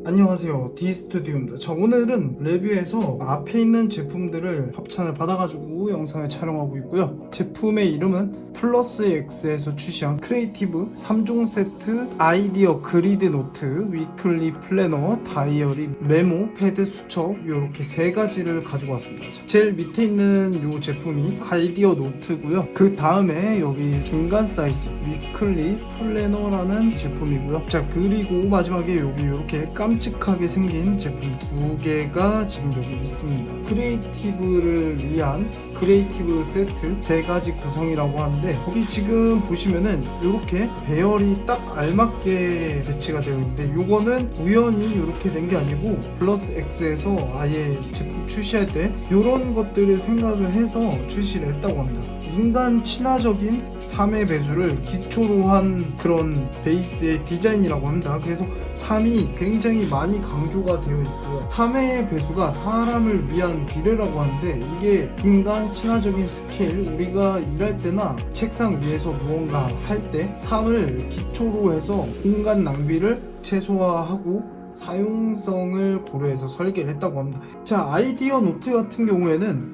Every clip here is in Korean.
안녕하세요, D스튜디오입니다. 자, 오늘은 레뷰에서 앞에 있는 제품들을 협찬을 받아가지고 영상을 촬영하고 있고요. 제품의 이름은 플러스 X에서 출시한 크리에이티브 3종 세트 아이디어 그리드 노트, 위클리 플래너, 다이어리, 메모, 패드, 수첩 이렇게 세 가지를 가지고 왔습니다. 자, 제일 밑에 있는 이 제품이 아이디어 노트고요. 그 다음에 여기 중간 사이즈 위클리 플래너라는 제품이고요. 자, 그리고 마지막에 여기 이렇게 깜찍하게 생긴 제품 두 개가 지금 여기 있습니다. 크리에이티브를 위한 크리에이티브 세트 세 가지 구성이라고 하는데, 여기 지금 보시면은 이렇게 배열이 딱 알맞게 배치가 되어 있는데, 요거는 우연히 이렇게 된 게 아니고 플러스 X에서 아예 제품 출시할 때 이런 것들을 생각을 해서 출시를 했다고 합니다. 인간 친화적인 3의 배수를 기초로 한 그런 베이스의 디자인이라고 합니다. 그래서 3이 굉장히 많이 강조가 되어 있고요. 3의 배수가 사람을 위한 비례라고 하는데, 이게 인간 친화적인 스케일, 우리가 일할 때나 책상 위에서 무언가 할 때 3을 기초로 해서 공간 낭비를 최소화하고 사용성을 고려해서 설계를 했다고 합니다. 자, 아이디어 노트 같은 경우에는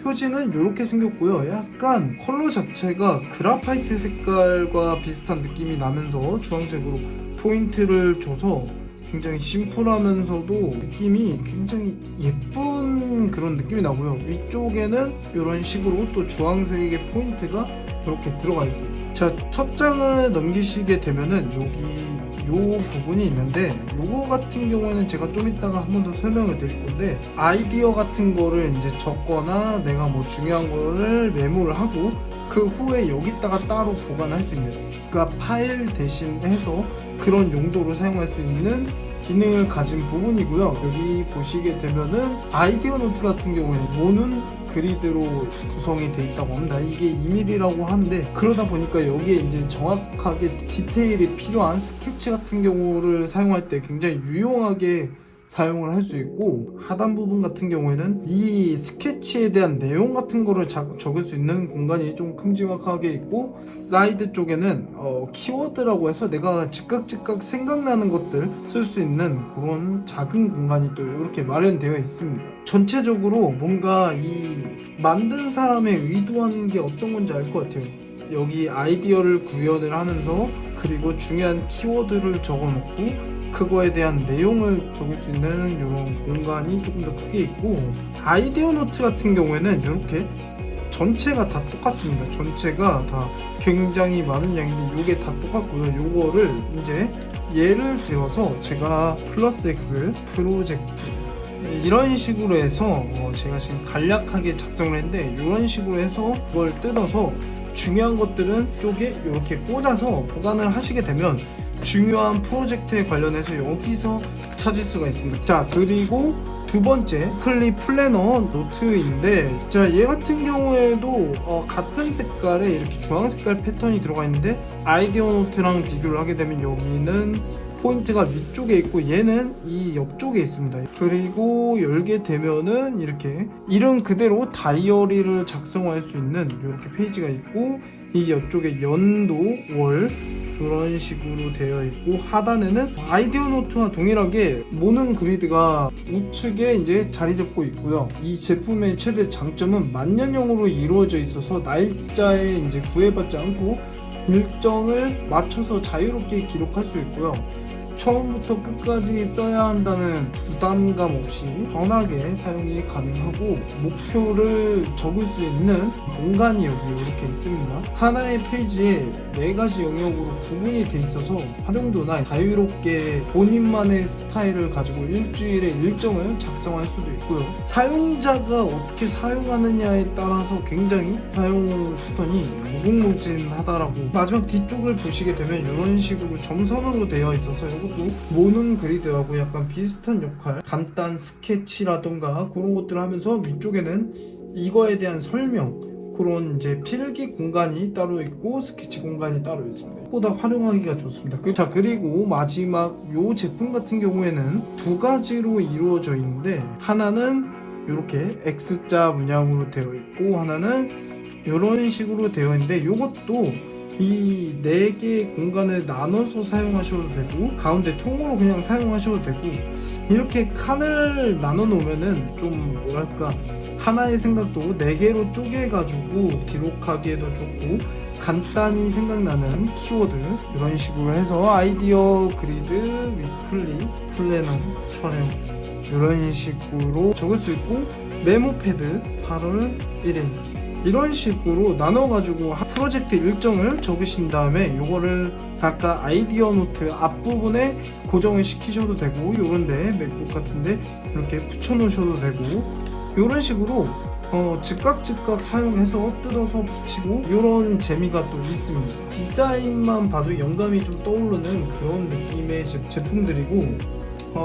표지는 이렇게 생겼고요. 약간 컬러 자체가 그라파이트 색깔과 비슷한 느낌이 나면서 주황색으로 포인트를 줘서 굉장히 심플하면서도 느낌이 굉장히 예쁜 그런 느낌이 나고요. 위쪽에는 이런 식으로 또 주황색의 포인트가 이렇게 들어가 있습니다. 자, 첫 장을 넘기시게 되면은 여기 요 부분이 있는데, 요거 같은 경우에는 제가 좀 이따가 한 번 더 설명을 드릴 건데, 아이디어 같은 거를 이제 적거나 내가 뭐 중요한 거를 메모를 하고 그 후에 여기다가 따로 보관할 수 있는, 그러니까 파일 대신해서 그런 용도로 사용할 수 있는 기능을 가진 부분이고요. 여기 보시게 되면은 아이디어 노트 같은 경우에는 모눈 그리드로 구성이 되어 있다고 합니다. 이게 2mm라고 하는데, 그러다 보니까 여기에 이제 정확하게 디테일이 필요한 스케치 같은 경우를 사용할 때 굉장히 유용하게 사용을 할 수 있고, 하단 부분 같은 경우에는 이 스케치에 대한 내용 같은 거를 적을 수 있는 공간이 좀 큼지막하게 있고, 사이드 쪽에는 키워드라고 해서 내가 즉각 생각나는 것들 쓸 수 있는 그런 작은 공간이 또 이렇게 마련되어 있습니다. 전체적으로 뭔가 이 만든 사람의 의도하는 게 어떤 건지 알 것 같아요. 여기 아이디어를 구현을 하면서, 그리고 중요한 키워드를 적어놓고 그거에 대한 내용을 적을 수 있는 이런 공간이 조금 더 크게 있고, 아이디어 노트 같은 경우에는 이렇게 전체가 다 똑같습니다. 전체가 다 굉장히 많은 양인데 이게 다 똑같고요. 요거를 이제 예를 들어서 제가 플러스 X 프로젝트 이런 식으로 해서 제가 지금 간략하게 작성을 했는데, 이런 식으로 해서 그걸 뜯어서 중요한 것들은 쪽에 이렇게 꽂아서 보관을 하시게 되면 중요한 프로젝트에 관련해서 여기서 찾을 수가 있습니다. 자, 그리고 두 번째 클리 플래너 노트인데, 자, 얘 같은 경우에도 같은 색깔에 이렇게 주황 색깔 패턴이 들어가 있는데, 아이디어 노트랑 비교를 하게 되면 여기는 포인트가 위쪽에 있고 얘는 이 옆쪽에 있습니다. 그리고 열게 되면은 이렇게 이름 그대로 다이어리를 작성할 수 있는 이렇게 페이지가 있고, 이 옆쪽에 연도, 월 그런 식으로 되어 있고, 하단에는 아이디어 노트와 동일하게 모눈 그리드가 우측에 이제 자리 잡고 있고요. 이 제품의 최대 장점은 만년형으로 이루어져 있어서 날짜에 이제 구애받지 않고 일정을 맞춰서 자유롭게 기록할 수 있고요. 처음부터 끝까지 써야 한다는 부담감 없이 편하게 사용이 가능하고, 목표를 적을 수 있는 공간이 여기 이렇게 있습니다. 하나의 페이지에 4가지 영역으로 구분이 돼 있어서 활용도나 자유롭게 본인만의 스타일을 가지고 일주일에 일정을 작성할 수도 있고요. 사용자가 어떻게 사용하느냐에 따라서 굉장히 사용 패턴이 무궁무진하다라고. 마지막 뒤쪽을 보시게 되면 이런 식으로 점선으로 되어 있어서 이것도 모눈 그리드하고 약간 비슷한 역할, 간단 스케치라던가 그런 것들을 하면서 위쪽에는 이거에 대한 설명, 그런 이제 필기 공간이 따로 있고 스케치 공간이 따로 있습니다. 보다 활용하기가 좋습니다. 자, 그리고 마지막 요 제품 같은 경우에는 두 가지로 이루어져 있는데, 하나는 이렇게 X자 문양으로 되어 있고, 하나는 이런 식으로 되어 있는데, 이것도 이 4개의 공간을 나눠서 사용하셔도 되고 가운데 통으로 그냥 사용하셔도 되고 이렇게 칸을 나눠 놓으면은 좀 뭐랄까 하나의 생각도 4개로 쪼개가지고 기록하기에도 좋고 간단히 생각나는 키워드 이런 식으로 해서 아이디어 그리드 위클리 플래너 촬영 이런 식으로 적을 수 있고 메모 패드 8월 1일 이런 식으로 나눠가지고 프로젝트 일정을 적으신 다음에 요거를 아까 아이디어 노트 앞부분에 고정을 시키셔도 되고 요런데 맥북 같은데 이렇게 붙여 놓으셔도 되고 요런 식으로 즉각 사용해서 뜯어서 붙이고 요런 재미가 또 있습니다. 디자인만 봐도 영감이 좀 떠오르는 그런 느낌의 제품들이고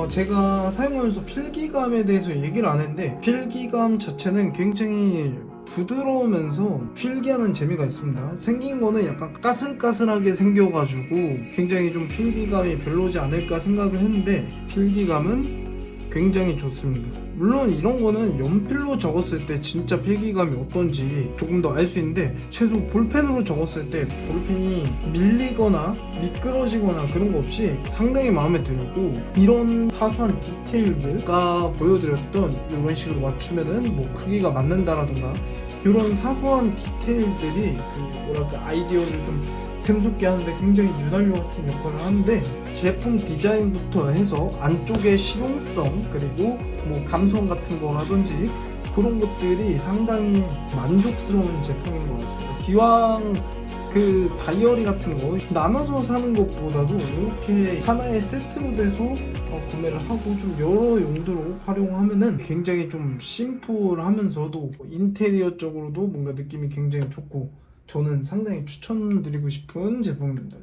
제가 사용하면서 필기감에 대해서 얘기를 안 했는데 필기감 자체는 굉장히 부드러우면서 필기하는 재미가 있습니다. 생긴 거는 약간 까슬까슬하게 생겨가지고 굉장히 좀 필기감이 별로지 않을까 생각을 했는데 필기감은 굉장히 좋습니다. 물론 이런 거는 연필로 적었을 때 진짜 필기감이 어떤지 조금 더 알 수 있는데 최소 볼펜으로 적었을 때 볼펜이 밀리거나 미끄러지거나 그런 거 없이 상당히 마음에 들고 이런 사소한 디테일들과 보여드렸던 이런 식으로 맞추면은 뭐 크기가 맞는다라던가 이런 사소한 디테일들이 그 뭐랄까 아이디어를 좀 샘솟게 하는데 굉장히 윤활유 같은 역할을 하는데 제품 디자인부터 해서 안쪽의 실용성 그리고 뭐 감성 같은 거라든지 그런 것들이 상당히 만족스러운 제품인 것 같습니다. 기왕 그 다이어리 같은 거 나눠서 사는 것보다도 이렇게 하나의 세트로 돼서 구매를 하고 좀 여러 용도로 활용하면은 굉장히 좀 심플하면서도 인테리어 쪽으로도 뭔가 느낌이 굉장히 좋고 저는 상당히 추천드리고 싶은 제품입니다.